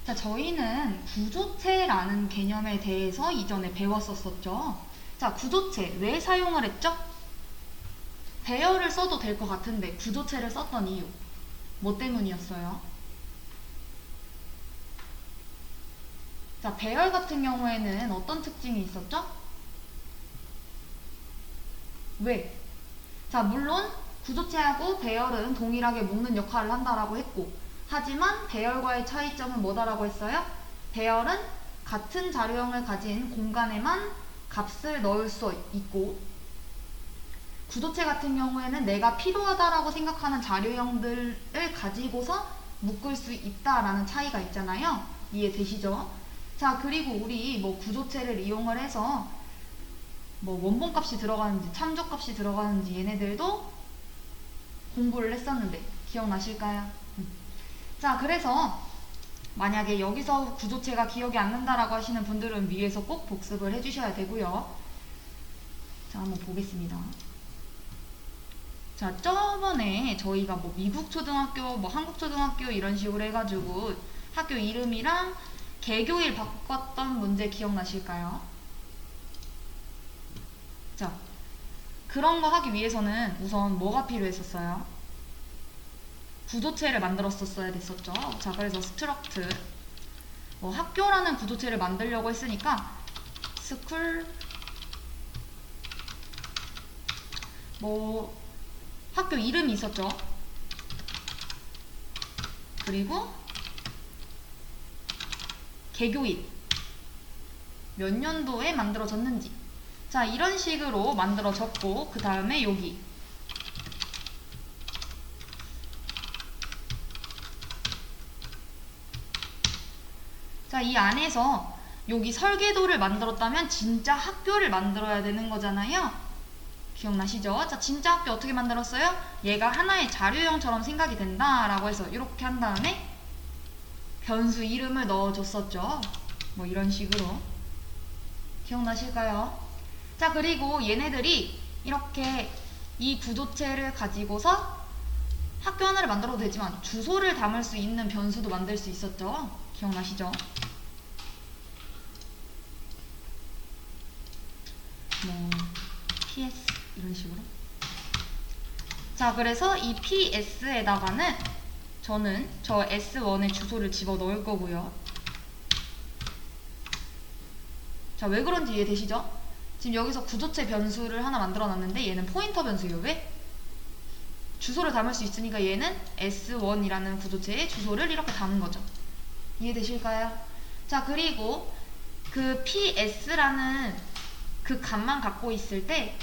자, 저희는 구조체라는 개념에 대해서 이전에 배웠었죠. 자, 구조체 왜 사용을 했죠? 배열을 써도 될 것 같은데 구조체를 썼던 이유 뭐 때문이었어요? 자, 배열 같은 경우에는 어떤 특징이 있었죠? 왜? 자, 물론 구조체하고 배열은 동일하게 묶는 역할을 한다라고 했고, 하지만 배열과의 차이점은 뭐다라고 했어요? 배열은 같은 자료형을 가진 공간에만 값을 넣을 수 있고, 구조체 같은 경우에는 내가 필요하다라고 생각하는 자료형들을 가지고서 묶을 수 있다라는 차이가 있잖아요. 이해되시죠? 자, 그리고 우리 뭐 구조체를 이용을 해서 뭐 원본값이 들어가는지 참조값이 들어가는지 얘네들도 공부를 했었는데 기억나실까요? 자, 그래서 만약에 여기서 구조체가 기억이 안 난다라고 하시는 분들은 위에서 꼭 복습을 해주셔야 되고요. 자, 한번 보겠습니다. 자, 저번에 저희가 뭐 미국 초등학교, 뭐 한국 초등학교 이런 식으로 해가지고 학교 이름이랑 개교일 바꿨던 문제 기억나실까요? 자, 그런 거 하기 위해서는 우선 뭐가 필요했었어요? 구조체를 만들었었어야 됐었죠. 자, 그래서 스트럭트 뭐 학교라는 구조체를 만들려고 했으니까 스쿨 뭐 학교 이름이 있었죠. 그리고 개교일 몇 년도에 만들어졌는지, 자, 이런 식으로 만들어졌고, 그 다음에 여기 자, 이 안에서 여기 설계도를 만들었다면 진짜 학교를 만들어야 되는 거잖아요. 기억나시죠? 자, 진짜 학교 어떻게 만들었어요? 얘가 하나의 자료형처럼 생각이 된다 라고 해서 이렇게 한 다음에 변수 이름을 넣어줬었죠. 뭐 이런 식으로. 기억나실까요? 자, 그리고 얘네들이 이렇게 이 구조체를 가지고서 학교 하나를 만들어도 되지만 주소를 담을 수 있는 변수도 만들 수 있었죠. 기억나시죠? 뭐 PS 이런 식으로. 자, 그래서 이 PS에다가는 저는 저 S1의 주소를 집어 넣을 거고요. 자, 왜 그런지 이해되시죠? 지금 여기서 구조체 변수를 하나 만들어 놨는데 얘는 포인터 변수예요. 왜? 주소를 담을 수 있으니까 얘는 S1이라는 구조체에 주소를 이렇게 담은 거죠. 이해되실까요? 자, 그리고 그 PS라는 그 값만 갖고 있을 때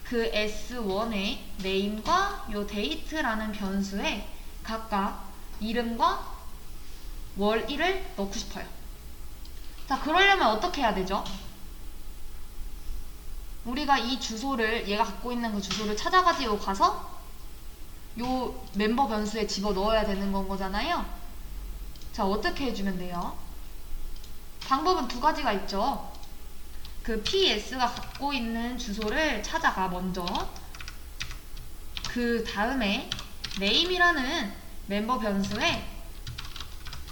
그 S1의 name과 요 date라는 변수에 각각 이름과 월일을 넣고 싶어요. 자, 그러려면 어떻게 해야 되죠? 우리가 이 주소를, 얘가 갖고 있는 그 주소를 찾아가지고 가서 요 멤버 변수에 집어 넣어야 되는 건 거잖아요. 자, 어떻게 해주면 돼요? 방법은 두 가지가 있죠. 그 PS가 갖고 있는 주소를 찾아가 먼저. 그 다음에 name이라는 멤버 변수에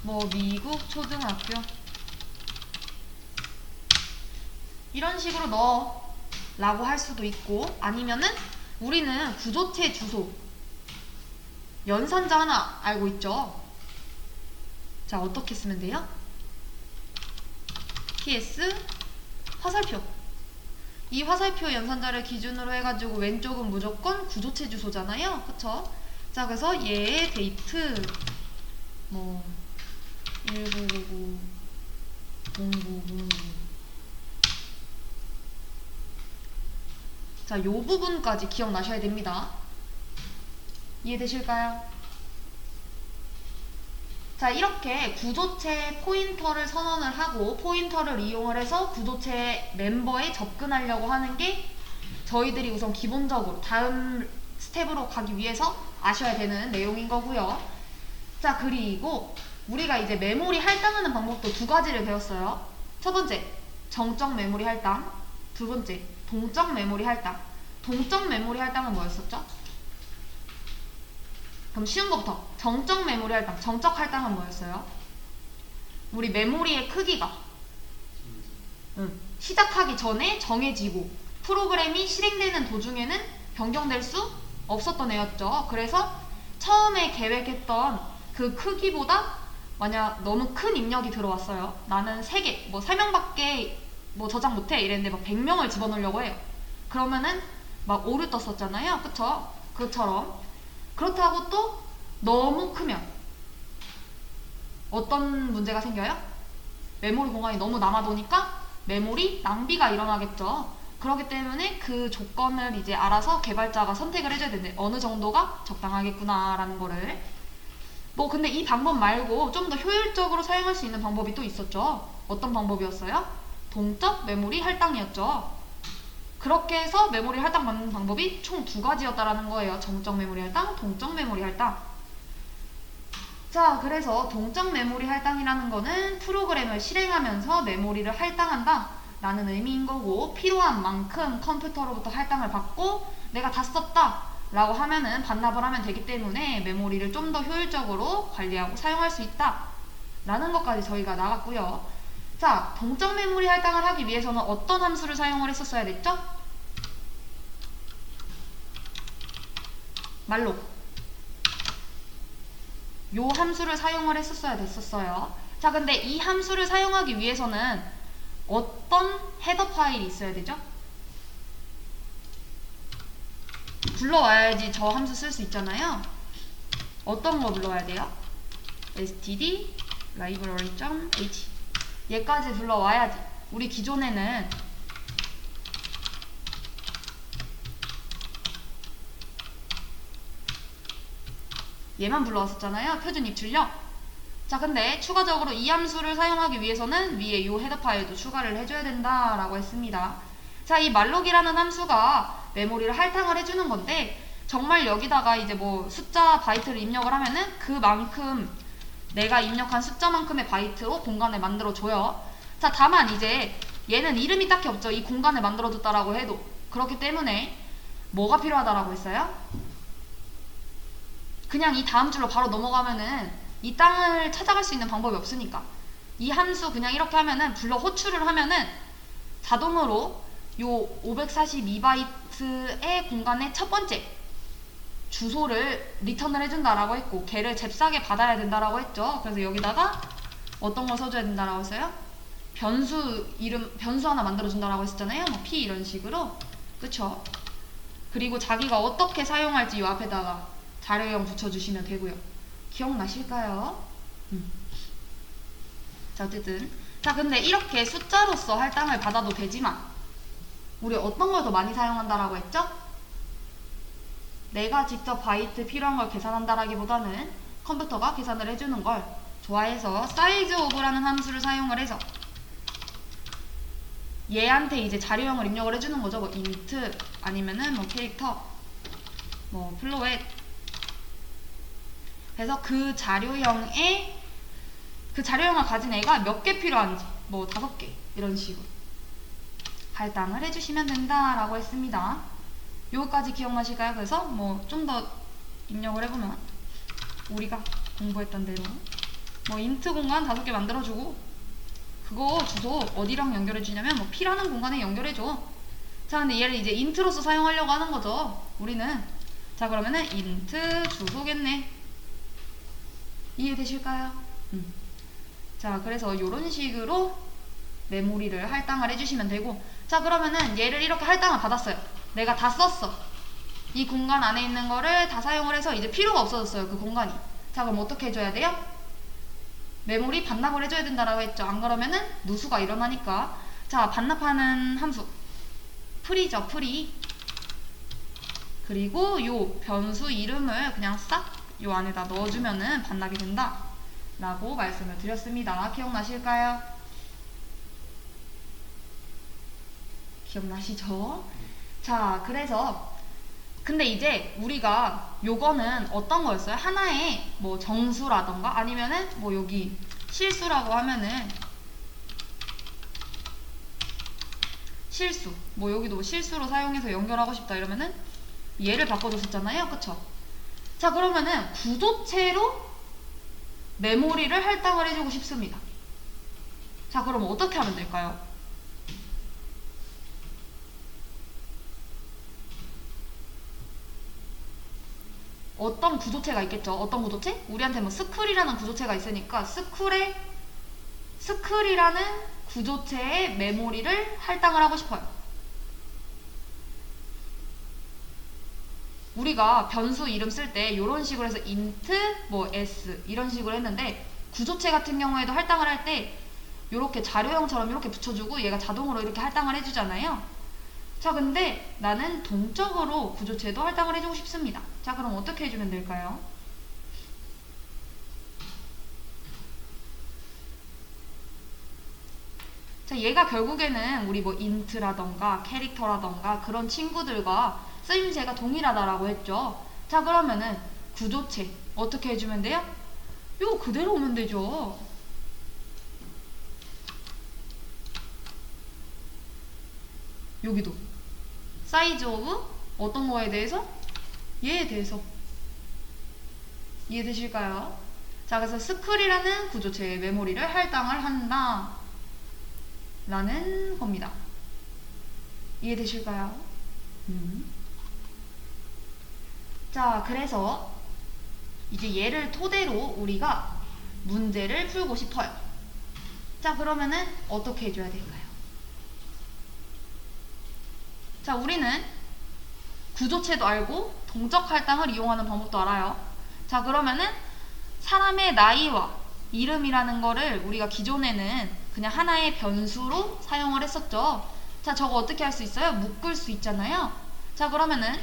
뭐 미국 초등학교 이런 식으로 넣어 라고 할 수도 있고, 아니면은 우리는 구조체 주소 연산자 하나 알고 있죠. 자, 어떻게 쓰면 돼요? PS 화살표. 이 화살표 연산자를 기준으로 해가지고 왼쪽은 무조건 구조체 주소잖아요. 그쵸? 자, 그래서 얘의 데이트 뭐 1999 0909. 자, 요 부분까지 기억나셔야 됩니다. 이해되실까요? 자, 이렇게 구조체 포인터를 선언을 하고 포인터를 이용을 해서 구조체 멤버에 접근하려고 하는 게 저희들이 우선 기본적으로 다음 스텝으로 가기 위해서 아셔야 되는 내용인 거고요. 자, 그리고 우리가 이제 메모리 할당하는 방법도 두 가지를 배웠어요. 첫 번째, 정적 메모리 할당. 두 번째, 동적 메모리 할당. 동적 메모리 할당은 뭐였었죠? 그럼 쉬운 거부터. 정적 메모리 할당. 정적 할당은 뭐였어요? 우리 메모리의 크기가 시작하기 전에 정해지고 프로그램이 실행되는 도중에는 변경될 수 없었던 애였죠. 그래서 처음에 계획했던 그 크기보다 만약 너무 큰 입력이 들어왔어요. 나는 3개, 뭐 3명밖에 뭐 저장 못해 이랬는데 막 100명을 집어넣으려고 해요. 그러면은 막 오류 떴었잖아요. 그쵸? 그처럼. 그렇다고 또 너무 크면 어떤 문제가 생겨요? 메모리 공간이 너무 남아도니까 메모리 낭비가 일어나겠죠. 그렇기 때문에 그 조건을 이제 알아서 개발자가 선택을 해줘야 되는데 어느 정도가 적당하겠구나 라는 거를. 뭐 근데 이 방법 말고 좀 더 효율적으로 사용할 수 있는 방법이 또 있었죠. 어떤 방법이었어요? 동적 메모리 할당이었죠. 그렇게 해서 메모리 할당 받는 방법이 총 2가지였다라는 거예요. 정적 메모리 할당, 동적 메모리 할당. 자, 그래서 동적 메모리 할당이라는 거는 프로그램을 실행하면서 메모리를 할당한다 라는 의미인 거고, 필요한 만큼 컴퓨터로부터 할당을 받고 내가 다 썼다 라고 하면은 반납을 하면 되기 때문에 메모리를 좀 더 효율적으로 관리하고 사용할 수 있다 라는 것까지 저희가 나갔고요. 자, 동적 메모리 할당을 하기 위해서는 어떤 함수를 사용을 했었어야 됐죠? 말로 요 함수를 사용을 했었어야 됐었어요. 자, 근데 이 함수를 사용하기 위해서는 어떤 헤더 파일이 있어야 되죠? 불러와야지 저 함수 쓸 수 있잖아요. 어떤 거 불러와야 돼요? std library.h 얘까지 불러와야지. 우리 기존에는 얘만 불러왔었잖아요. 표준 입출력. 자, 근데 추가적으로 이 함수를 사용하기 위해서는 위에 이 헤더 파일도 추가를 해줘야 된다라고 했습니다. 자, 이 malloc-이라는 함수가 메모리를 할당을 해주는 건데, 정말 여기다가 이제 뭐 숫자 바이트를 입력을 하면은 그만큼 내가 입력한 숫자만큼의 바이트로 공간을 만들어줘요. 자, 다만 이제 얘는 이름이 딱히 없죠. 이 공간을 만들어줬다라고 해도. 그렇기 때문에 뭐가 필요하다라고 했어요? 그냥 이 다음 줄로 바로 넘어가면은 이 땅을 찾아갈 수 있는 방법이 없으니까 이 함수 그냥 이렇게 하면은 불러 호출을 하면은 자동으로 요 542바이트의 공간의 첫 번째 주소를 리턴을 해준다라고 했고, 걔를 잽싸게 받아야 된다라고 했죠. 그래서 여기다가 어떤 걸 써줘야 된다라고 했어요? 변수 이름, 변수 하나 만들어준다라고 했었잖아요. 뭐 p 이런 식으로. 그쵸? 그리고 자기가 어떻게 사용할지 요 앞에다가 자료형 붙여주시면 되고요. 기억나실까요? 자, 어쨌든. 자, 근데 이렇게 숫자로서 할당을 받아도 되지만 우리 어떤 걸 더 많이 사용한다라고 했죠? 내가 직접 바이트 필요한 걸 계산한다라기보다는 컴퓨터가 계산을 해주는 걸 좋아해서 size of라는 함수를 사용을 해서 얘한테 이제 자료형을 입력을 해주는 거죠. 뭐 int 아니면은 뭐 캐릭터 뭐 float. 그래서 그 자료형을 가진 애가 몇 개 필요한지 뭐 5개 이런 식으로 할당을 해주시면 된다라고 했습니다. 요거까지 기억나실까요? 그래서 뭐 좀 더 입력을 해보면 우리가 공부했던 대로 뭐 int 공간 5개 만들어주고 그거 주소 어디랑 연결해주냐면 뭐 p라는 공간에 연결해줘. 자, 근데 얘를 이제 int로서 사용하려고 하는 거죠. 우리는. 자, 그러면은 int 주소겠네. 이해되실까요? 자, 그래서 요런 식으로 메모리를 할당을 해주시면 되고, 자, 그러면은 얘를 이렇게 할당을 받았어요. 내가 다 썼어. 이 공간 안에 있는 거를 다 사용을 해서 이제 필요가 없어졌어요. 그 공간이. 자, 그럼 어떻게 해줘야 돼요? 메모리 반납을 해줘야 된다라고 했죠. 안 그러면은 누수가 일어나니까. 자, 반납하는 함수 free죠. free. 그리고 요 변수 이름을 그냥 싹 요 안에다 넣어주면은 반납이 된다 라고 말씀을 드렸습니다. 기억나실까요? 기억나시죠? 자, 그래서 근데 이제 우리가 요거는 어떤 거였어요? 하나의 뭐 정수라던가 아니면은 뭐 여기 실수라고 하면은 실수, 뭐 여기도 실수로 사용해서 연결하고 싶다 이러면은 얘를 바꿔줬었잖아요. 그쵸? 자, 그러면은 구조체로 메모리를 할당을 해주고 싶습니다. 자, 그럼 어떻게 하면 될까요? 어떤 구조체가 있겠죠. 어떤 구조체? 우리한테 뭐 스쿨이라는 구조체가 있으니까 스쿨이라는 구조체의 메모리를 할당을 하고 싶어요. 우리가 변수 이름 쓸 때 이런 식으로 해서 int 뭐 s 이런 식으로 했는데, 구조체 같은 경우에도 할당을 할 때 이렇게 자료형처럼 이렇게 붙여주고 얘가 자동으로 이렇게 할당을 해주잖아요. 자, 근데 나는 동적으로 구조체도 할당을 해주고 싶습니다. 자, 그럼 어떻게 해주면 될까요? 자, 얘가 결국에는 우리 뭐 int라던가 캐릭터라던가 그런 친구들과 쓰임새가 동일하다라고 했죠. 자, 그러면은 구조체 어떻게 해주면 돼요? 이거 그대로 오면 되죠. 여기도 사이즈 오브 어떤 거에 대해서? 얘에 대해서. 이해되실까요? 자, 그래서 스쿨이라는 구조체의 메모리를 할당을 한다 라는 겁니다. 이해되실까요? 자, 그래서 이제 얘를 토대로 우리가 문제를 풀고 싶어요. 자, 그러면은 어떻게 해줘야 될까요? 자, 우리는 구조체도 알고 동적 할당을 이용하는 방법도 알아요. 자, 그러면은 사람의 나이와 이름이라는 거를 우리가 기존에는 그냥 하나의 변수로 사용을 했었죠. 자, 저거 어떻게 할 수 있어요? 묶을 수 있잖아요. 자, 그러면은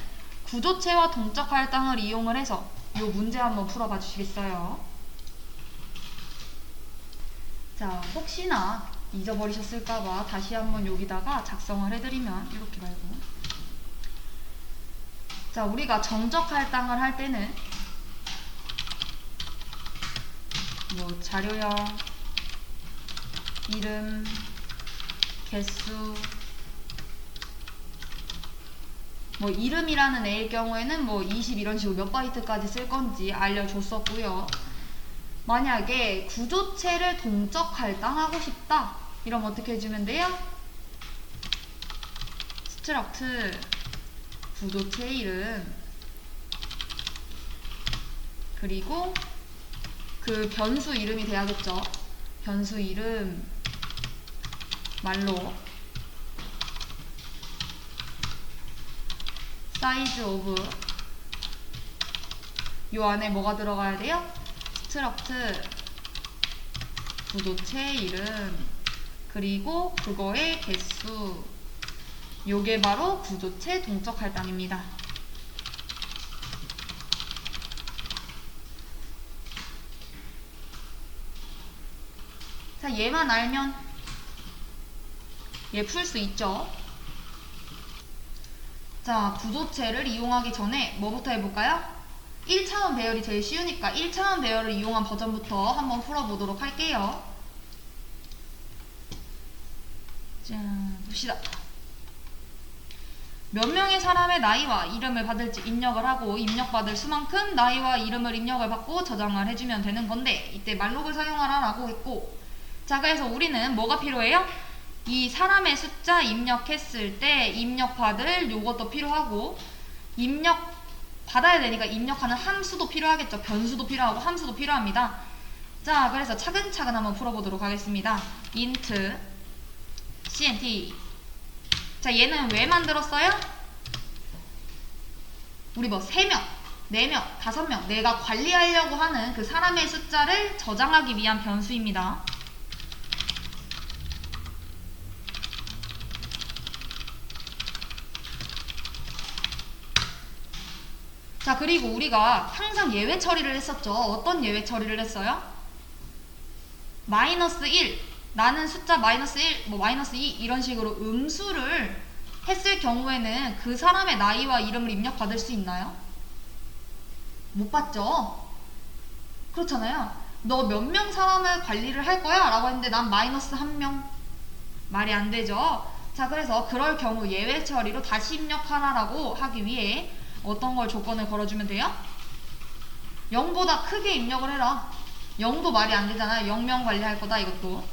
구조체와 동적 할당을 이용을 해서 이 문제 한번 풀어봐 주시겠어요? 자, 혹시나 잊어버리셨을까봐 다시 한번 여기다가 작성을 해드리면, 이렇게 말고, 자, 우리가 정적 할당을 할 때는 뭐 자료형, 이름, 개수, 뭐 이름이라는 애의 경우에는 뭐 20 이런 식으로 몇 바이트까지 쓸 건지 알려줬었고요. 만약에 구조체를 동적 할당하고 싶다 이러면 어떻게 해주면 돼요? struct 구조체 이름, 그리고 그 변수 이름이 돼야겠죠. 변수 이름 말로 사이즈 오브, 요 안에 뭐가 들어가야 돼요? struct 구조체 이름, 그리고 그거의 개수. 요게 바로 구조체 동적 할당입니다. 자, 얘만 알면 얘 풀 수 있죠. 자, 구조체를 이용하기 전에 뭐부터 해볼까요? 1차원 배열이 제일 쉬우니까 1차원 배열을 이용한 버전부터 한번 풀어보도록 할게요. 자, 봅시다. 몇 명의 사람의 나이와 이름을 받을지 입력을 하고, 입력받을 수만큼 나이와 이름을 입력을 받고 저장을 해주면 되는 건데, 이때 말록을 사용하라 라고 했고, 자, 그래서 우리는 뭐가 필요해요? 이 사람의 숫자 입력했을 때 입력받을 요것도 필요하고, 입력 받아야 되니까 입력하는 함수도 필요하겠죠. 변수도 필요하고 함수도 필요합니다. 자, 그래서 차근차근 한번 풀어보도록 하겠습니다. int cnt. 자, 얘는 왜 만들었어요? 우리 뭐 3명, 4명, 5명 내가 관리하려고 하는 그 사람의 숫자를 저장하기 위한 변수입니다. 자, 그리고 우리가 항상 예외 처리를 했었죠. 어떤 예외 처리를 했어요? -1, 나는 숫자 -1, 뭐 -2 이런 식으로 음수를 했을 경우에는 그 사람의 나이와 이름을 입력받을 수 있나요? 못 받죠? 그렇잖아요. 너 몇 명 사람을 관리를 할 거야? 라고 했는데 난 -1명. 말이 안 되죠? 자, 그래서 그럴 경우 예외 처리로 다시 입력하라라고 하기 위해 어떤 걸 조건을 걸어주면 돼요? 0보다 크게 입력을 해라. 0도 말이 안 되잖아요. 0명 관리할 거다, 이것도.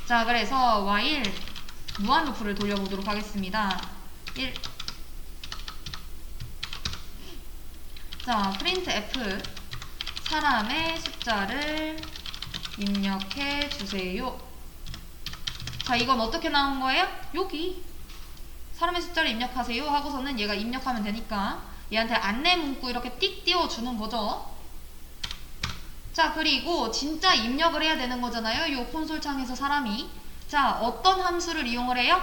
자, 그래서 while 무한 루프를 돌려보도록 하겠습니다. 1. 자, print f 사람의 숫자를 입력해 주세요. 자, 이건 어떻게 나온 거예요? 여기 사람의 숫자를 입력하세요 하고서는 얘가 입력하면 되니까 얘한테 안내 문구 이렇게 띡 띄워주는 거죠. 자, 그리고 진짜 입력을 해야 되는 거잖아요. 요 콘솔 창에서 사람이. 자, 어떤 함수를 이용을 해요?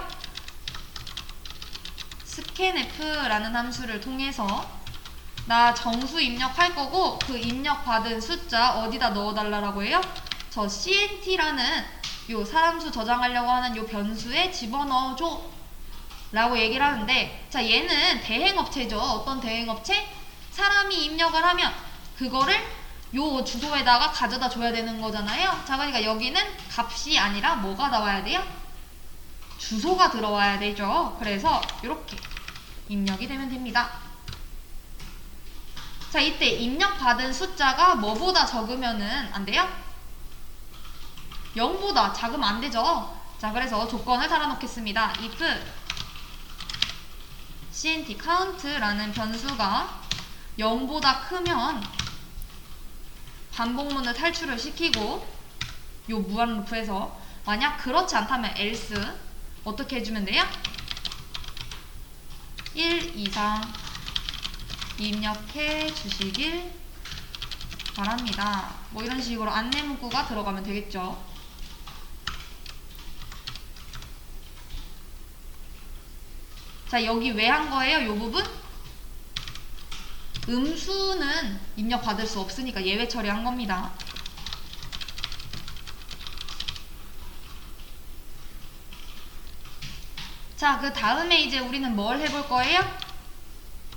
scanf라는 함수를 통해서 나 정수 입력할 거고 그 입력받은 숫자 어디다 넣어달라고 해요? 저 CNT라는 요 사람수 저장하려고 하는 요 변수에 집어넣어줘 라고 얘기를 하는데, 자, 얘는 대행업체죠. 어떤 대행업체? 사람이 입력을 하면 그거를 요 주소에다가 가져다 줘야 되는 거잖아요. 자, 그러니까 여기는 값이 아니라 뭐가 나와야 돼요? 주소가 들어와야 되죠. 그래서 이렇게 입력이 되면 됩니다. 자, 이때 입력받은 숫자가 뭐보다 적으면은 안 돼요? 0보다 작으면 안 되죠. 자, 그래서 조건을 달아놓겠습니다. if cnt count라는 변수가 0보다 크면 반복문을 탈출을 시키고 요 무한 루프에서 만약 그렇지 않다면 else 어떻게 해주면 돼요? 1 이상 입력해 주시길 바랍니다. 뭐 이런 식으로 안내 문구가 들어가면 되겠죠. 자, 여기 왜 한 거예요? 요 부분? 음수는 입력받을 수 없으니까 예외 처리한 겁니다. 자, 그 다음에 이제 우리는 뭘 해볼 거예요?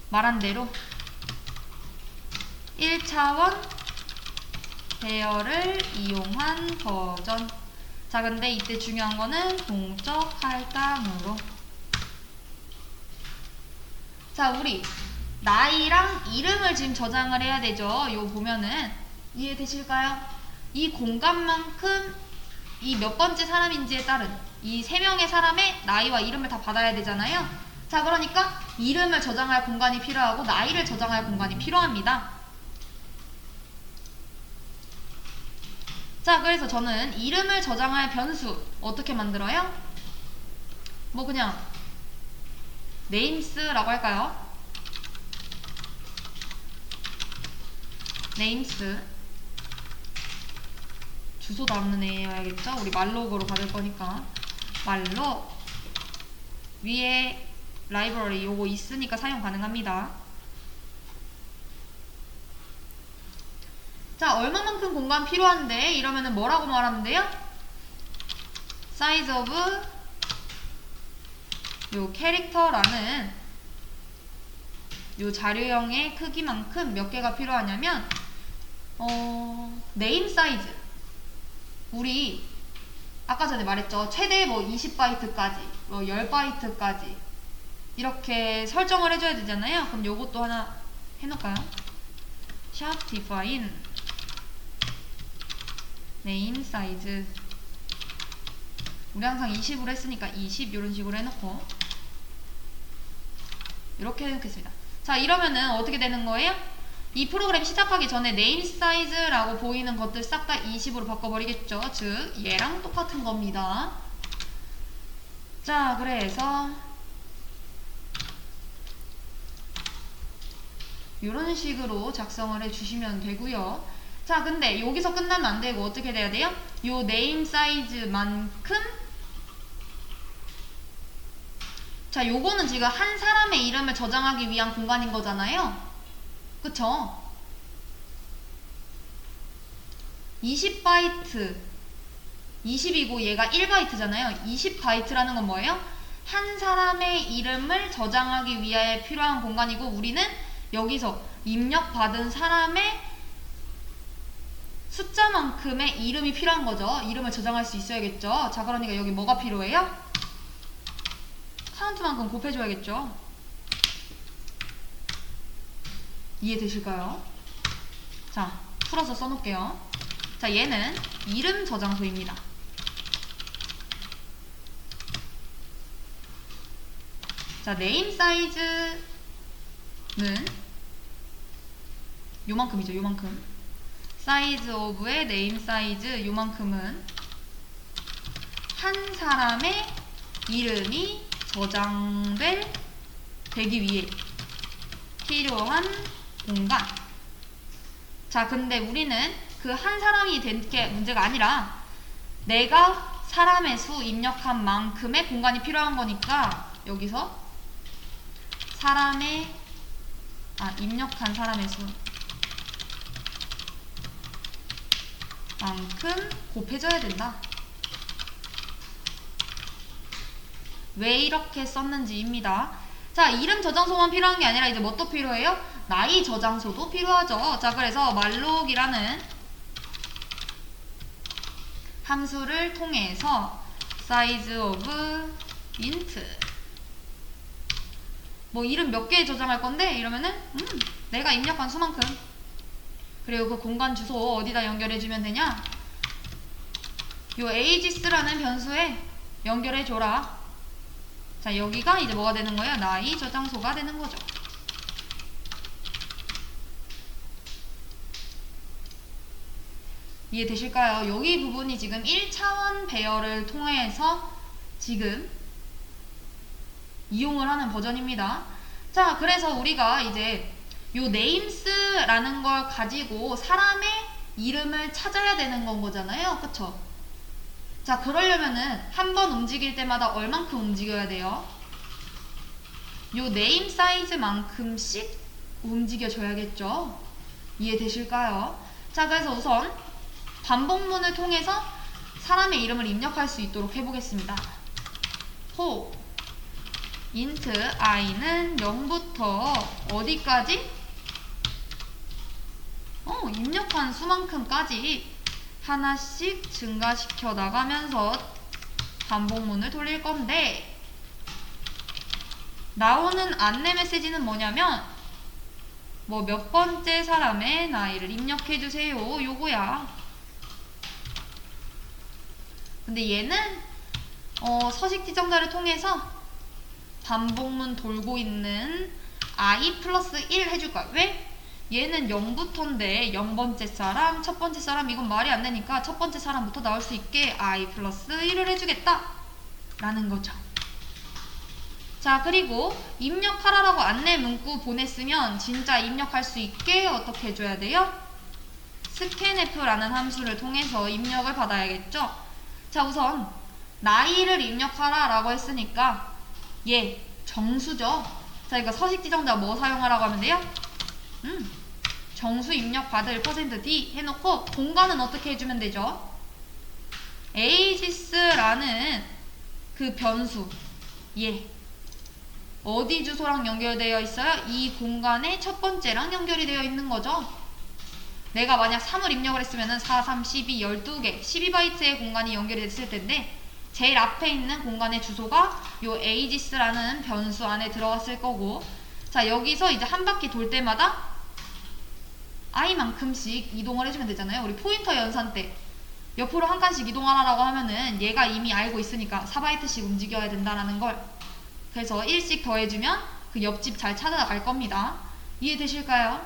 말한 대로 1차원 배열을 이용한 버전. 자, 근데 이때 중요한 거는 동적 할당으로. 자, 우리 나이랑 이름을 지금 저장을 해야 되죠. 요 보면은 이해되실까요? 이 공간만큼 이 몇 번째 사람인지에 따른 이 3명의 사람의 나이와 이름을 다 받아야 되잖아요. 자, 그러니까 이름을 저장할 공간이 필요하고 나이를 저장할 공간이 필요합니다. 자, 그래서 저는 이름을 저장할 변수 어떻게 만들어요? 뭐 그냥 names라고 할까요? names 주소 담는 애여야겠죠? 우리 말록으로 받을 거니까 말록 위에 라이브러리 요거 있으니까 사용 가능합니다. 자, 얼마만큼 공간 필요한데 이러면은 뭐라고 말하면 돼요? size of 요 캐릭터라는 요 자료형의 크기만큼 몇 개가 필요하냐면 네임 사이즈 우리 아까 전에 말했죠. 최대 뭐 20바이트까지 뭐 10바이트까지 이렇게 설정을 해줘야 되잖아요. 그럼 요것도 하나 해놓을까요? sharp define name size 우리 항상 20으로 했으니까 20 이런 식으로 해놓고 이렇게 해놓겠습니다. 자, 이러면은 어떻게 되는 거예요? 이 프로그램 시작하기 전에 name size라고 보이는 것들 싹 다 20으로 바꿔버리겠죠. 즉 얘랑 똑같은 겁니다. 자, 그래서 이런 식으로 작성을 해주시면 되고요. 자, 근데 여기서 끝나면 안 되고 어떻게 돼야 돼요? 요 name size만큼 자, 요거는 지금 한 사람의 이름을 저장하기 위한 공간인 거잖아요. 그쵸? 20바이트 20이고 얘가 1바이트잖아요. 20바이트라는 건 뭐예요? 한 사람의 이름을 저장하기 위해 필요한 공간이고 우리는 여기서 입력받은 사람의 숫자만큼의 이름이 필요한 거죠. 이름을 저장할 수 있어야겠죠. 자, 그러니까 여기 뭐가 필요해요? 카운트만큼 곱해줘야겠죠. 이해되실까요? 자, 풀어서 써놓을게요. 자, 얘는 이름 저장소입니다. 자, 네임 사이즈는 요만큼이죠. 요만큼. 사이즈 오브의 네임 사이즈 요만큼은 한 사람의 이름이 되기 위해 필요한 공간. 자, 근데 우리는 그 한 사람이 된 게 문제가 아니라 내가 사람의 수 입력한 만큼의 공간이 필요한 거니까 여기서 입력한 사람의 수 만큼 곱해줘야 된다. 왜 이렇게 썼는지입니다. 자, 이름 저장소만 필요한 게 아니라 이제 뭐 또 필요해요? 나이 저장소도 필요하죠. 자, 그래서 말록이라는 함수를 통해서 size of int 뭐 이름 몇 개 저장할 건데 이러면은 내가 입력한 수만큼, 그리고 그 공간 주소 어디다 연결해주면 되냐? 요 ages라는 변수에 연결해줘라. 자, 여기가 이제 뭐가 되는 거예요? 나이 저장소가 되는 거죠. 이해되실까요? 여기 부분이 지금 1차원 배열을 통해서 지금 이용을 하는 버전입니다. 자, 그래서 우리가 이제 요 names라는 걸 가지고 사람의 이름을 찾아야 되는 건 거잖아요. 그쵸? 자, 그러려면은 한 번 움직일 때마다 얼만큼 움직여야 돼요? 요 name 사이즈만큼씩 움직여줘야겠죠? 이해되실까요? 자, 그래서 우선 반복문을 통해서 사람의 이름을 입력할 수 있도록 해보겠습니다. 호 int i는 0부터 어디까지? 입력한 수만큼까지 하나씩 증가시켜 나가면서 반복문을 돌릴 건데, 나오는 안내 메시지는 뭐냐면 뭐 몇 번째 사람의 나이를 입력해 주세요 요거야. 근데 얘는 서식 지정자를 통해서 반복문 돌고 있는 i 플러스 1 해줄 거야. 왜? 얘는 0부터인데 0번째 사람, 첫 번째 사람 이건 말이 안 되니까 첫 번째 사람부터 나올 수 있게 i 플러스 1을 해주겠다 라는 거죠. 자, 그리고 입력하라라고 안내 문구 보냈으면 진짜 입력할 수 있게 어떻게 해줘야 돼요? scanf라는 함수를 통해서 입력을 받아야겠죠. 자, 우선 나이를 입력하라라고 했으니까 얘 정수죠. 자, 이거 서식 지정자 뭐 사용하라고 하면 돼요? 정수 입력 받을 %d 해놓고 공간은 어떻게 해주면 되죠? ages라는 그 변수 얘 어디 주소랑 연결되어 있어요? 이 공간의 첫 번째랑 연결이 되어 있는 거죠. 내가 만약 3을 입력을 했으면 4, 3, 12, 12개 12바이트의 공간이 연결이 됐을 텐데 제일 앞에 있는 공간의 주소가 요 ages라는 변수 안에 들어갔을 거고, 자, 여기서 이제 한 바퀴 돌 때마다 i만큼씩 이동을 해주면 되잖아요. 우리 포인터 연산 때 옆으로 한 칸씩 이동하라고 하면은 얘가 이미 알고 있으니까 4바이트씩 움직여야 된다라는 걸. 그래서 1씩 더해주면 그 옆집 잘 찾아갈 겁니다. 이해되실까요?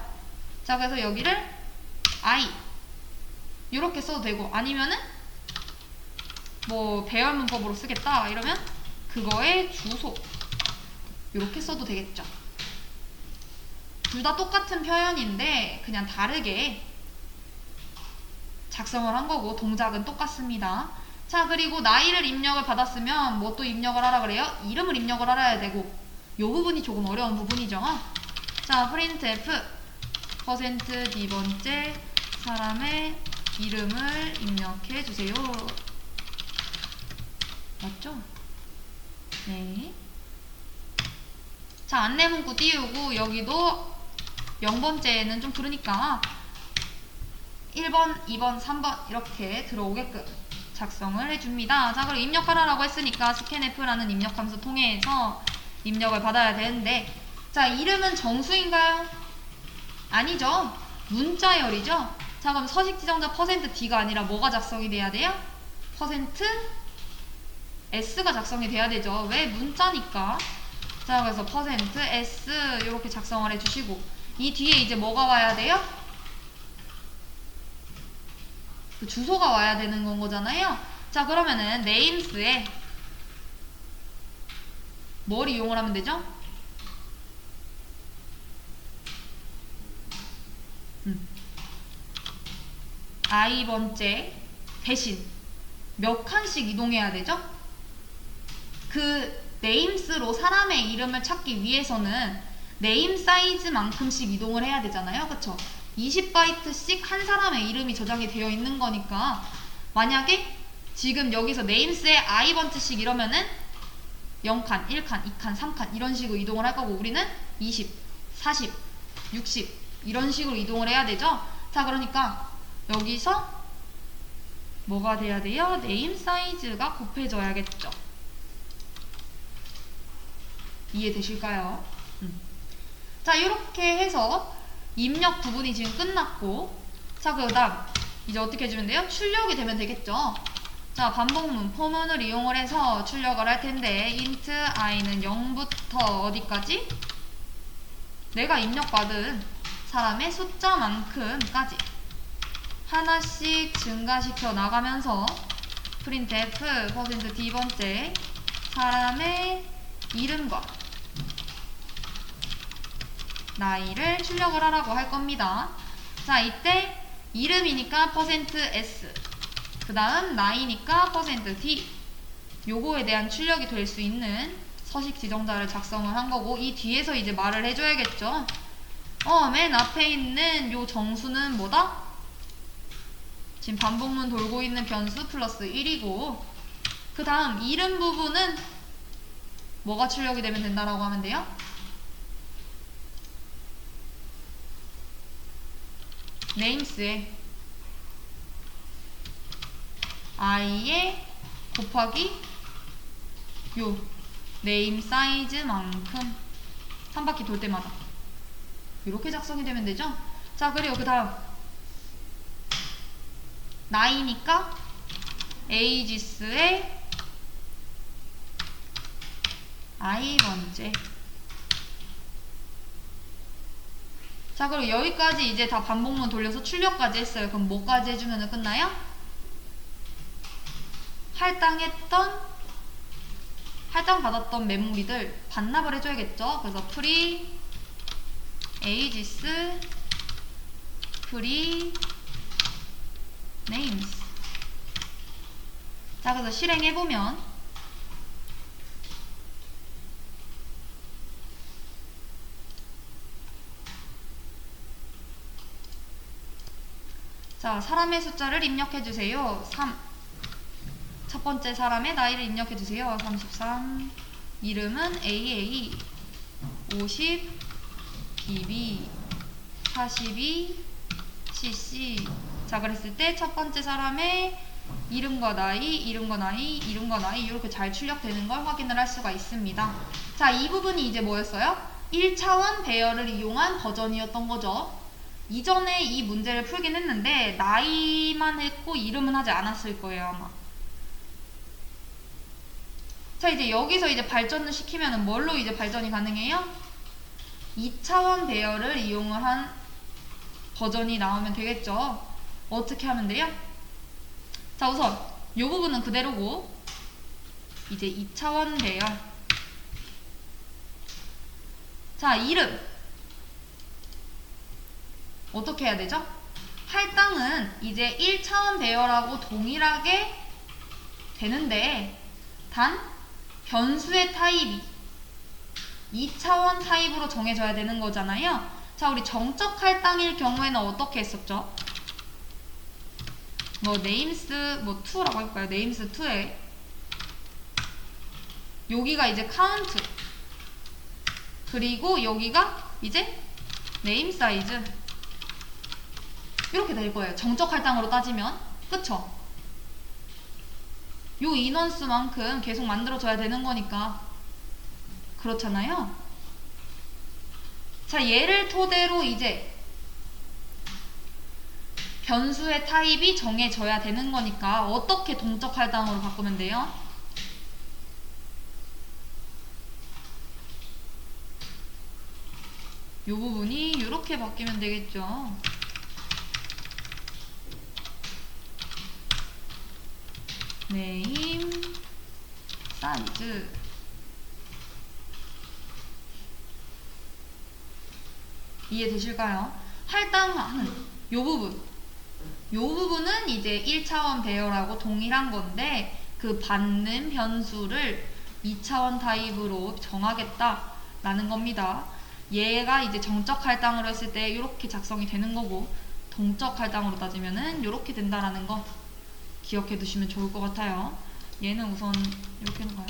자, 그래서 여기를 i 이렇게 써도 되고, 아니면은 뭐 배열 문법으로 쓰겠다 이러면 그거의 주소 이렇게 써도 되겠죠. 둘 다 똑같은 표현인데 그냥 다르게 작성을 한 거고 동작은 똑같습니다. 자, 그리고 나이를 입력을 받았으면 뭐 또 입력을 하라 그래요? 이름을 입력을 알아야 되고, 요 부분이 조금 어려운 부분이죠. 자, printf %d번째 사람의 이름을 입력해 주세요. 맞죠? 네. 자, 안내 문구 띄우고 여기도 0번째는 좀 그러니까 1번, 2번, 3번 이렇게 들어오게끔 작성을 해줍니다. 자, 그리고 입력하라라고 했으니까 scanf라는 입력함수 통해서 입력을 받아야 되는데, 자, 이름은 정수인가요? 아니죠. 문자열이죠. 자, 그럼 서식 지정자 %d가 아니라 뭐가 작성이 돼야 돼요? %s가 작성이 돼야 되죠. 왜? 문자니까. 자, 그래서 %s 이렇게 작성을 해주시고, 이 뒤에 이제 뭐가 와야 돼요? 그 주소가 와야 되는 건 거잖아요. 자, 그러면은 names에 뭘 이용을 하면 되죠? i번째 대신 몇 칸씩 이동해야 되죠? 그 names로 사람의 이름을 찾기 위해서는 name 사이즈만큼씩 이동을 해야 되잖아요. 그쵸? 20바이트씩 한 사람의 이름이 저장이 되어 있는 거니까, 만약에 지금 여기서 names에 i번째씩 이러면은 0칸, 1칸, 2칸, 3칸 이런 식으로 이동을 할 거고, 우리는 20, 40, 60 이런 식으로 이동을 해야 되죠. 자, 그러니까 여기서 뭐가 돼야 돼요? 네임 사이즈가 곱해져야겠죠. 이해되실까요? 자, 이렇게 해서 입력 부분이 지금 끝났고, 자, 그 다음 이제 어떻게 해주면 돼요? 출력이 되면 되겠죠. 자, 반복문, 포문을 이용을 해서 출력을 할 텐데, int i는 0부터 어디까지? 내가 입력받은 사람의 숫자만큼까지 하나씩 증가시켜 나가면서 printf %d번째 사람의 이름과 나이를 출력을 하라고 할 겁니다. 자, 이때 이름이니까 %s, 그 다음 나이니까 %d, 요거에 대한 출력이 될 수 있는 서식 지정자를 작성을 한 거고, 이 뒤에서 이제 말을 해줘야겠죠. 맨 앞에 있는 요 정수는 뭐다? 지금 반복문 돌고 있는 변수 플러스 1이고, 그 다음 이름 부분은 뭐가 출력이 되면 된다라고 하면 돼요? names에 i에 곱하기 요 name 사이즈만큼 한 바퀴 돌 때마다 이렇게 작성이 되면 되죠. 자, 그리고 그 다음 나이니까 ages에 i번째. 자, 그리고 여기까지 이제 다 반복문 돌려서 출력까지 했어요. 그럼 뭐까지 해주면 끝나요? 할당받았던 메모리들 반납을 해줘야겠죠. 그래서 free ages free names. 자, 그래서 실행해보면 자, 사람의 숫자를 입력해주세요. 3. 첫 번째 사람의 나이를 입력해주세요. 33. 이름은 AA. 50. BB. 42. CC. 자, 그랬을 때 첫 번째 사람의 이름과 나이, 이름과 나이, 이름과 나이 이렇게 잘 출력되는 걸 확인을 할 수가 있습니다. 자, 이 부분이 이제 뭐였어요? 1차원 배열을 이용한 버전이었던 거죠. 이전에 이 문제를 풀긴 했는데 나이만 했고 이름은 하지 않았을 거예요, 아마. 자, 이제 여기서 이제 발전을 시키면은 뭘로 이제 발전이 가능해요? 2차원 배열을 이용을 한 버전이 나오면 되겠죠. 어떻게 하면 돼요? 자, 우선 이 부분은 그대로고, 이제 2차원 배열. 자, 이름 어떻게 해야 되죠? 할당은 이제 1차원 배열하고 동일하게 되는데, 단 변수의 타입이 2차원 타입으로 정해져야 되는 거잖아요. 자, 우리 정적 할당일 경우에는 어떻게 했었죠? 뭐 names 뭐 2라고 할까요? names 2에 여기가 이제 count, 그리고 여기가 이제 name size 이렇게 될 거예요. 정적 할당으로 따지면. 그쵸? 요 인원수만큼 계속 만들어줘야 되는 거니까. 그렇잖아요? 자, 얘를 토대로 이제 변수의 타입이 정해져야 되는 거니까 어떻게 동적 할당으로 바꾸면 돼요? 요 부분이 이렇게 바뀌면 되겠죠. 네임 사이즈 이해되실까요? 할당하는 요 부분은 이제 1차원 배열하고 동일한 건데 그 받는 변수를 2차원 타입으로 정하겠다라는 겁니다. 얘가 이제 정적 할당으로 했을 때 이렇게 작성이 되는 거고 동적 할당으로 따지면은 이렇게 된다라는 거 기억해 두시면 좋을 것 같아요. 얘는 우선 이렇게 해놓을까요?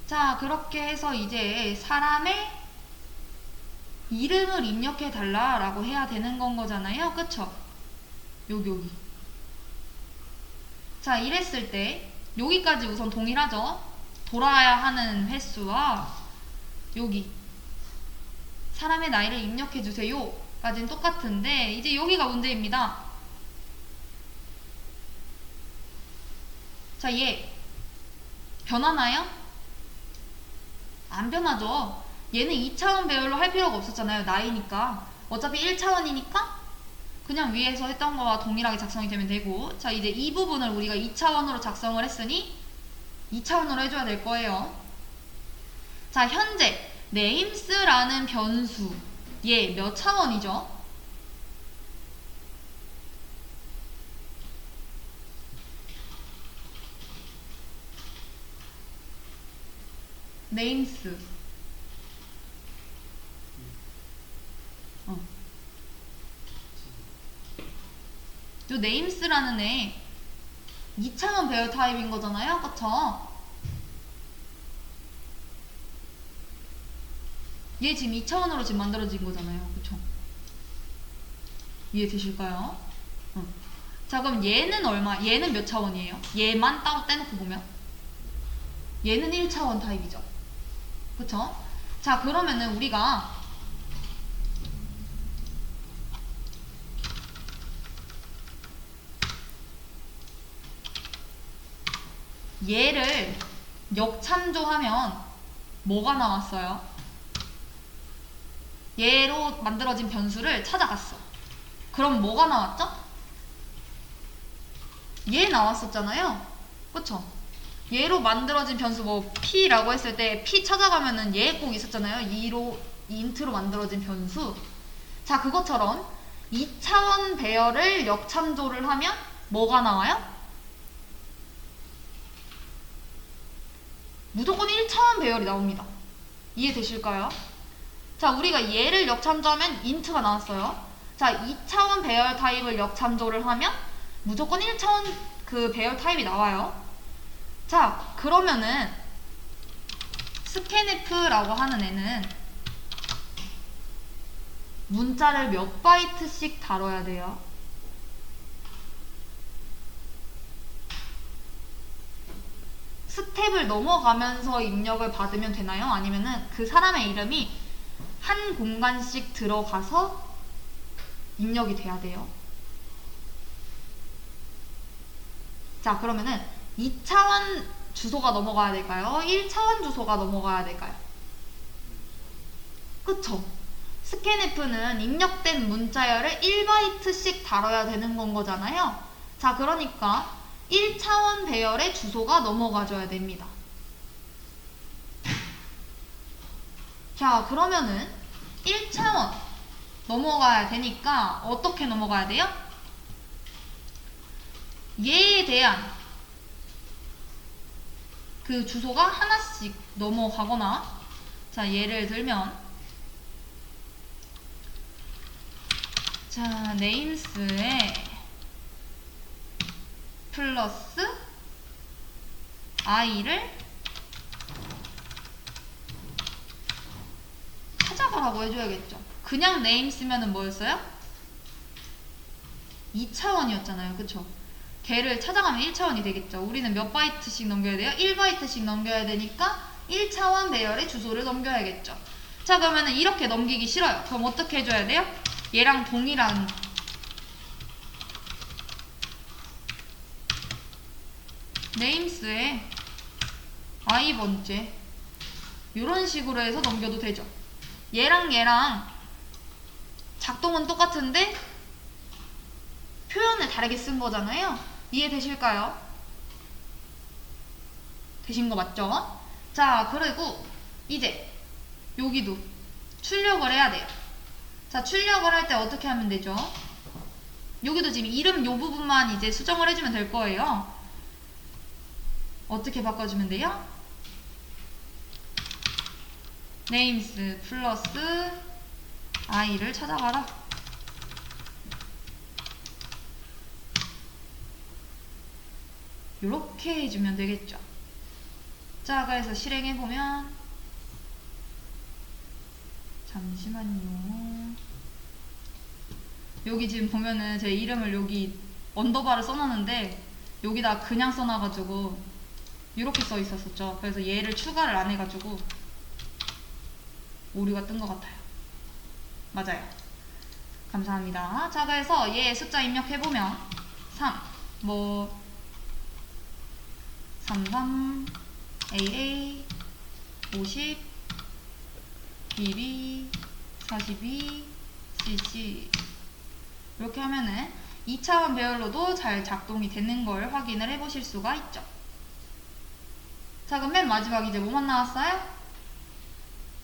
자, 그렇게 해서 이제 사람의 이름을 입력해 달라라고 해야 되는 건 거잖아요. 그쵸? 여기. 자, 이랬을 때 여기까지 우선 동일하죠? 돌아야 하는 횟수와 여기 사람의 나이를 입력해 주세요 까지는 똑같은데 이제 여기가 문제입니다. 자, 얘 변하나요? 안 변하죠. 얘는 2차원 배열로 할 필요가 없었잖아요. 나이니까. 어차피 1차원이니까 그냥 위에서 했던 거와 동일하게 작성이 되면 되고, 자, 이제 이 부분을 우리가 2차원으로 작성을 했으니 2차원으로 해줘야 될 거예요. 자, 현재 names라는 변수 얘 몇 차원이죠? names 요 names라는 애 2차원 배열 타입인 거잖아요. 그쵸? 얘 지금 2차원으로 지금 만들어진 거잖아요. 그쵸? 이해되실까요? 자, 그럼 얘는 얼마? 얘는 몇 차원이에요? 얘만 따로 떼놓고 보면 얘는 1차원 타입이죠. 그쵸? 자, 그러면은 우리가 얘를 역참조하면 뭐가 나왔어요? 얘로 만들어진 변수를 찾아갔어. 그럼 뭐가 나왔죠? 얘 나왔었잖아요. 그쵸? 얘로 만들어진 변수 뭐 p라고 했을 때 p 찾아가면은 얘 꼭 있었잖아요. 2로 인트로 만들어진 변수. 자, 그것처럼 2차원 배열을 역참조를 하면 뭐가 나와요? 무조건 1차원 배열이 나옵니다. 이해되실까요? 자, 우리가 얘를 역참조하면 인트가 나왔어요. 자, 2차원 배열 타입을 역참조를 하면 무조건 1차원 그 배열 타입이 나와요. 자, 그러면은 scanf라고 하는 애는 문자를 몇 바이트씩 다뤄야 돼요? 스텝을 넘어가면서 입력을 받으면 되나요? 아니면은 그 사람의 이름이 한 공간씩 들어가서 입력이 돼야 돼요? 자, 그러면은 2차원 주소가 넘어가야 될까요? 1차원 주소가 넘어가야 될까요? 그쵸? scanf는 입력된 문자열을 1바이트씩 다뤄야 되는 건 거잖아요. 자, 그러니까 1차원 배열의 주소가 넘어가줘야 됩니다. 자, 그러면은 1차원 넘어가야 되니까 어떻게 넘어가야 돼요? 얘에 대한 그 주소가 하나씩 넘어가거나, 자, 예를 들면 자, names에 플러스 i를 찾아가라고 해줘야겠죠. 그냥 name 쓰면은 뭐였어요? 2차원이었잖아요. 그쵸? 걔를 찾아가면 1차원이 되겠죠. 우리는 몇 바이트씩 넘겨야 돼요? 1바이트씩 넘겨야 되니까 1차원 배열의 주소를 넘겨야겠죠. 자, 그러면은 이렇게 넘기기 싫어요. 그럼 어떻게 해줘야 돼요? 얘랑 동일한 names에 i번째 이런 식으로 해서 넘겨도 되죠. 얘랑 얘랑 작동은 똑같은데 표현을 다르게 쓴 거잖아요. 이해되실까요? 되신 거 맞죠? 자, 그리고 이제 여기도 출력을 해야 돼요. 자, 출력을 할 때 어떻게 하면 되죠? 여기도 지금 이름 요 부분만 이제 수정을 해주면 될 거예요. 어떻게 바꿔주면 돼요? names 플러스 i를 찾아가라. 이렇게 해주면 되겠죠. 자, 그래서 실행해보면 잠시만요. 여기 지금 보면은 제 이름을 여기 언더바를 써놨는데 여기다 그냥 써놔가지고 이렇게 써 있었었죠. 그래서 얘를 추가를 안 해가지고 오류가 뜬 것 같아요. 맞아요. 감사합니다. 자, 그래서 얘 숫자 입력해보면 3 33 AA 50 BB 42 CC 이렇게 하면은 2차원 배열로도 잘 작동이 되는 걸 확인을 해보실 수가 있죠. 자, 그럼 맨 마지막 이제 뭐만 나왔어요?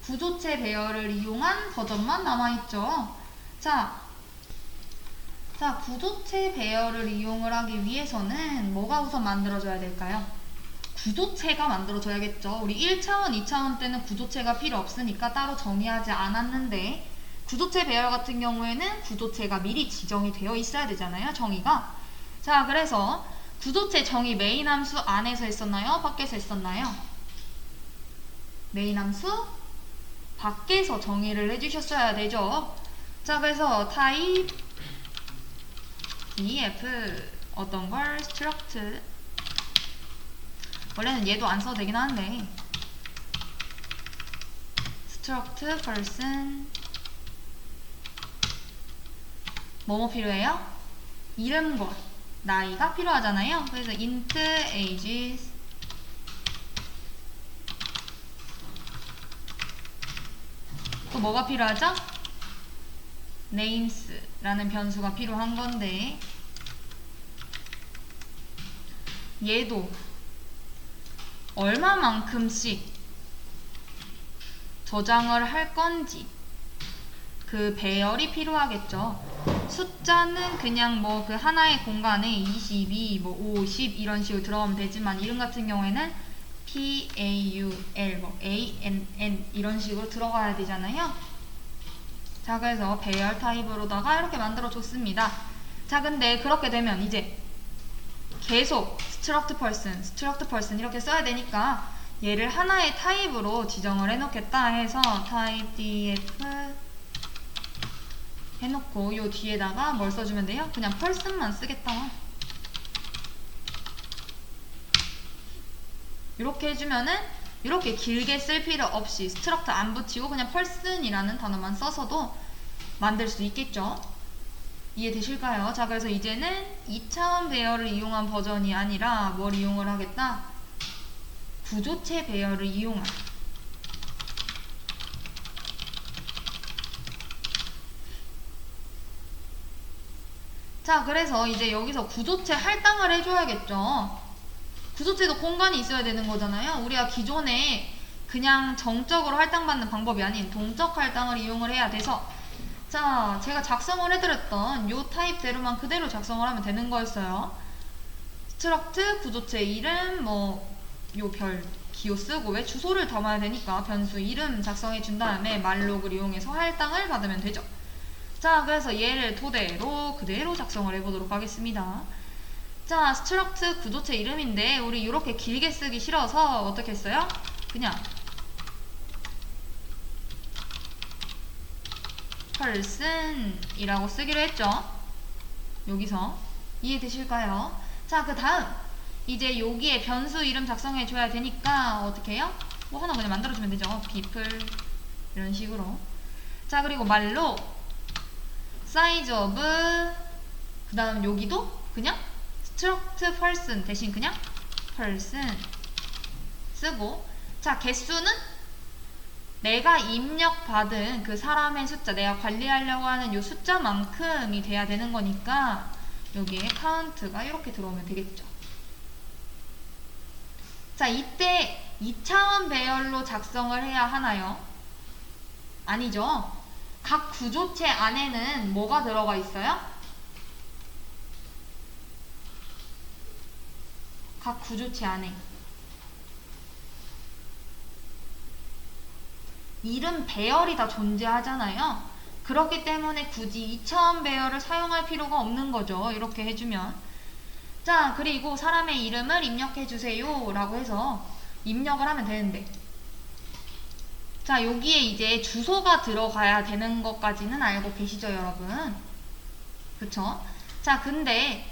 구조체 배열을 이용한 버전만 남아있죠. 자, 구조체 배열을 이용을 하기 위해서는 뭐가 우선 만들어져야 될까요? 구조체가 만들어져야겠죠. 우리 1차원, 2차원 때는 구조체가 필요 없으니까 따로 정의하지 않았는데 구조체 배열 같은 경우에는 구조체가 미리 지정이 되어 있어야 되잖아요. 정의가. 자, 그래서 구조체 정의 메인 함수 안에서 했었나요? 밖에서 했었나요? 메인 함수 밖에서 정의를 해주셨어야 되죠. 자, 그래서 type def 어떤 걸 struct 원래는 얘도 안 써도 되긴 하는데 struct person 뭐뭐 필요해요? 이름과 나이가 필요하잖아요. 그래서 int ages 또 뭐가 필요하죠? names 라는 변수가 필요한 건데 얘도 얼마만큼씩 저장을 할 건지 그 배열이 필요하겠죠. 숫자는 그냥 뭐 그 하나의 공간에 22, 뭐 50 이런 식으로 들어가면 되지만 이름 같은 경우에는 PAUL, 뭐 ANN 이런 식으로 들어가야 되잖아요. 자, 그래서 배열 타입으로다가 이렇게 만들어 줬습니다. 자, 근데 그렇게 되면 이제 계속 struct person 이렇게 써야 되니까 얘를 하나의 타입으로 지정을 해놓겠다 해서 type def 해놓고 요 뒤에다가 뭘 써주면 돼요? 그냥 person만 쓰겠다. 이렇게 해주면은 이렇게 길게 쓸 필요 없이 struct 안 붙이고 그냥 person이라는 단어만 써서도 만들 수 있겠죠. 이해되실까요? 자, 그래서 이제는 2차원 배열을 이용한 버전이 아니라 뭘 이용을 하겠다? 구조체 배열을 이용한 자, 그래서 이제 여기서 구조체 할당을 해줘야겠죠. 구조체도 공간이 있어야 되는 거잖아요. 우리가 기존에 그냥 정적으로 할당받는 방법이 아닌 동적 할당을 이용을 해야 돼서 자, 제가 작성을 해드렸던 요 타입대로만 그대로 작성을 하면 되는 거였어요. struct 구조체 이름 뭐 요 별 기호 쓰고 왜 주소를 담아야 되니까 변수 이름 작성해 준 다음에 말록을 이용해서 할당을 받으면 되죠. 자, 그래서 얘를 토대로 그대로 작성을 해보도록 하겠습니다. 자, struct 구조체 이름인데 우리 이렇게 길게 쓰기 싫어서 어떻게 했어요? 그냥 person 이라고 쓰기로 했죠. 여기서 이해되실까요? 자, 그 다음 이제 여기에 변수 이름 작성해 줘야 되니까 어떻게 해요? 뭐 하나 그냥 만들어주면 되죠. people 이런 식으로. 자, 그리고 말로 size of 그 다음 여기도 그냥 struct person 대신 그냥 person 쓰고, 자, 개수는 내가 입력받은 그 사람의 숫자, 내가 관리하려고 하는 요 숫자만큼이 돼야 되는 거니까 여기에 count가 이렇게 들어오면 되겠죠. 자, 이때 2차원 배열로 작성을 해야 하나요? 아니죠. 각 구조체 안에는 뭐가 들어가 있어요? 각 구조체 안에 이름 배열이 다 존재하잖아요. 그렇기 때문에 굳이 2차원 배열을 사용할 필요가 없는 거죠. 이렇게 해주면. 자, 그리고 사람의 이름을 입력해주세요 라고 해서 입력을 하면 되는데, 자, 여기에 이제 주소가 들어가야 되는 것까지는 알고 계시죠, 여러분? 그쵸? 자, 근데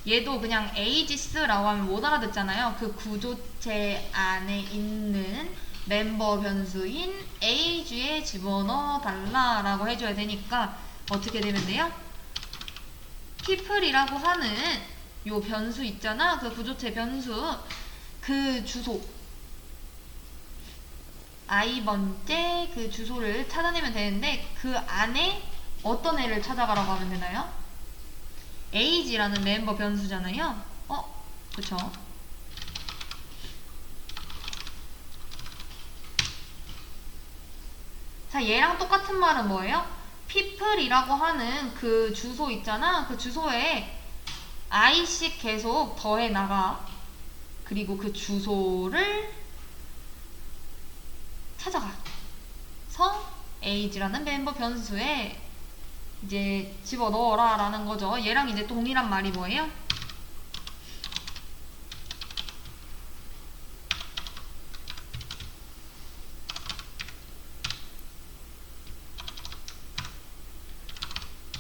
얘도 그냥 ages라고 하면 못 알아듣잖아요. 그 구조체 안에 있는 멤버 변수인 age에 집어넣어 달라라고 해줘야 되니까 어떻게 되면 돼요? people이라고 하는 요 변수 있잖아. 그 구조체 변수, 그 주소 i번째 그 주소를 찾아내면 되는데, 그 안에 어떤 애를 찾아가라고 하면 되나요? age라는 멤버 변수잖아요. 그쵸? 자, 얘랑 똑같은 말은 뭐예요? people이라고 하는 그 주소 있잖아. 그 주소에 i씩 계속 더해 나가. 그리고 그 주소를 찾아가서 age라는 멤버 변수에 이제 집어넣어라 라는 거죠. 얘랑 이제 동일한 말이 뭐예요?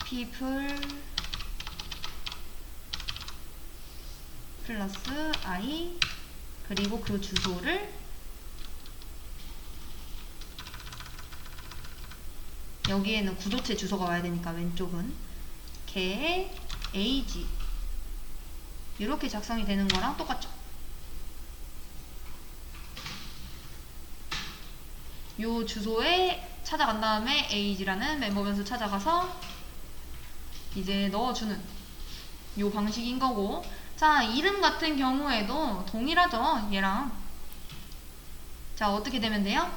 people 플러스 i 그리고 그 주소를 여기에는 구조체 주소가 와야 되니까 왼쪽은 개 ag 이렇게 작성이 되는 거랑 똑같죠. 요 주소에 찾아간 다음에 ag라는 멤버 변수 찾아가서 이제 넣어주는 요 방식인 거고, 자, 이름 같은 경우에도 동일하죠, 얘랑. 자, 어떻게 되면 돼요?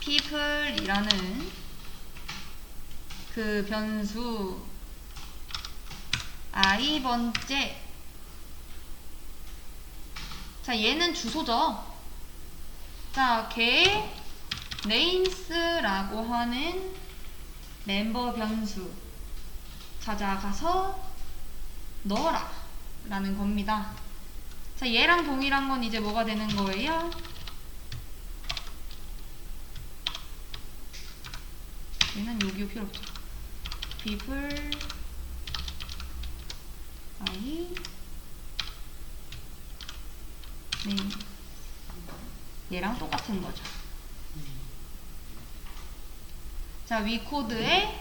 people이라는 그 변수 i번째, 자, 얘는 주소죠. 자, 걔 names라고 하는 멤버 변수 찾아가서 넣어라 라는 겁니다. 자, 얘랑 동일한 건 이제 뭐가 되는 거예요? 얘는 여기 필요 없죠. people i name 얘랑 똑같은 거죠. 자, 위 코드에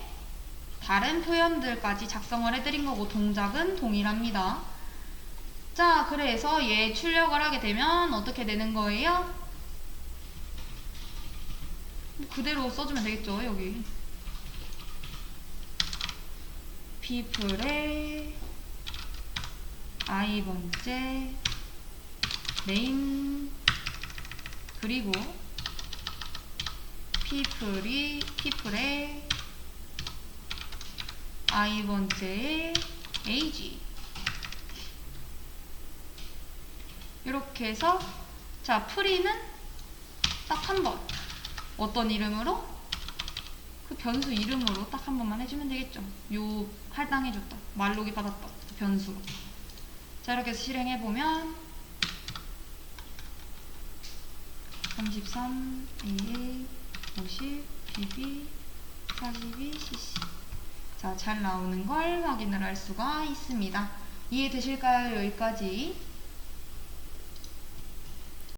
다른 표현들까지 작성을 해드린 거고 동작은 동일합니다. 자, 그래서 얘 출력을 하게 되면 어떻게 되는 거예요? 그대로 써주면 되겠죠, 여기. people의 i번째 name 그리고 people의 i번째의 age 이렇게 해서, 자, 프리는 딱 한 번, 어떤 이름으로? 그 변수 이름으로 딱 한 번만 해주면 되겠죠. 요 할당해줬다, 말로기 받았다 그 변수로. 자, 이렇게 해서 실행해보면 33 AA 50 BB 42 CC. 자, 잘 나오는 걸 확인을 할 수가 있습니다. 이해되실까요? 여기까지.